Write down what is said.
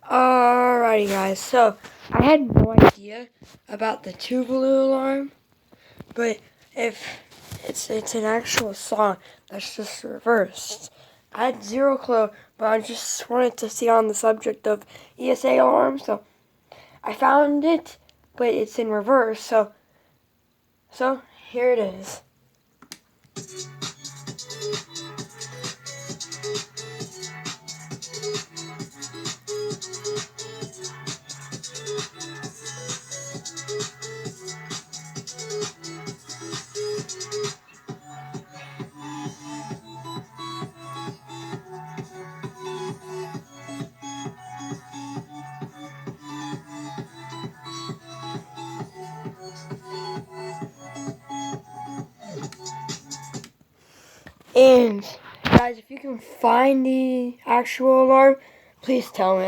Alrighty guys, so I had no idea about the Tuvalu alarm, but if it's an actual song that's just reversed. I had zero clue, but I just wanted to see on the subject of ESA alarms, so I found it, but it's in reverse, so here it is. And guys, if you can find the actual alarm, please tell me.